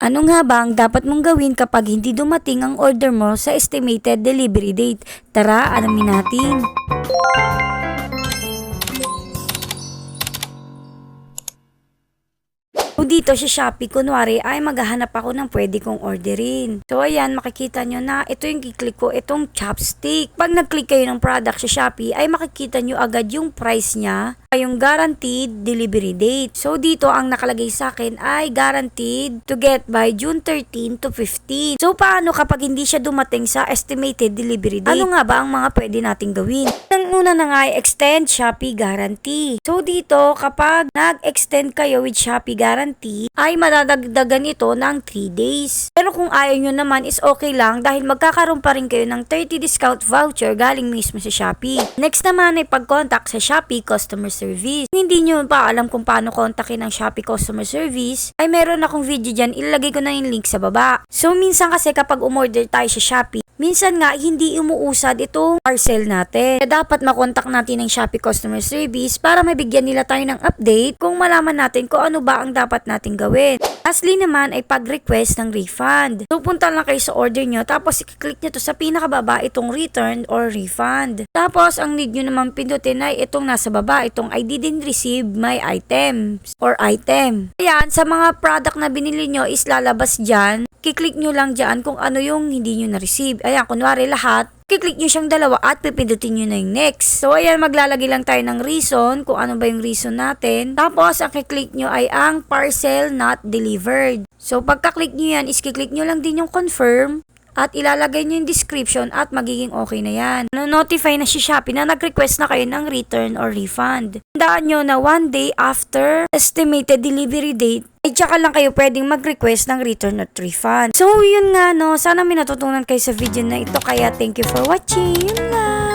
Ano nga ba ang dapat mong gawin kapag hindi dumating ang order mo sa estimated delivery date? Tara, alamin natin. So dito sa Shopee, kunwari ay maghahanap ako ng pwede kong orderin. So ayan, makikita nyo na ito yung kiklik ko, itong chopstick. Pag nag-click kayo ng product sa Shopee, ay makikita nyo agad yung price niya, yung guaranteed delivery date. So dito ang nakalagay sa akin ay guaranteed to get by June 13 to 15. So paano kapag hindi siya dumating sa estimated delivery date? Ano nga ba ang mga pwede nating gawin? Ang una na nga ay extend Shopee guarantee. So dito kapag nag-extend kayo with Shopee guarantee, ay madadagdagan ito ng 3 days. Pero kung ayaw nyo naman is okay lang dahil magkakaroon pa rin kayo ng 30 discount voucher galing mismo sa Shopee. Next naman ay pag-contact sa Shopee customer service. Hindi nyo pa alam kung paano kontakin ang Shopee customer service, ay meron akong video dyan, ilalagay ko na yung link sa baba. So minsan kasi kapag umorder tayo sa Shopee, minsan nga hindi umuusad itong parcel natin. Kaya dapat makontak natin ang Shopee customer service para mabigyan nila tayo ng update kung malaman natin kung ano ba ang dapat natin gawin. Lastly naman ay pag-request ng refund. So punta lang kayo sa order nyo, tapos i-click nyo to sa pinakababa itong return or refund. Tapos ang need nyo naman pindutin ay itong nasa baba, itong I didn't receive my items or item. Ayan, sa mga product na binili nyo is lalabas dyan. Kiklik nyo lang dyan kung ano yung hindi nyo na-receive. Ayan, kunwari lahat, kiklik nyo siyang dalawa at pipindutin nyo na yung next. So, ayan, maglalagay lang tayo ng reason, kung ano ba yung reason natin. Tapos, ang kiklik nyo ay ang parcel not delivered. So, pagka-click nyo yan, is kiklik nyo lang din yung confirm. At ilalagay nyo yung description at magiging okay na yan. Notify na si Shopee na nag-request na kayo ng return or refund. Tandaan nyo na 1 day after estimated delivery date, ay tsaka lang kayo pwedeng mag-request ng return or refund. So yun nga no, sana may natutunan kayo sa video na ito. Kaya thank you for watching. Yun lang.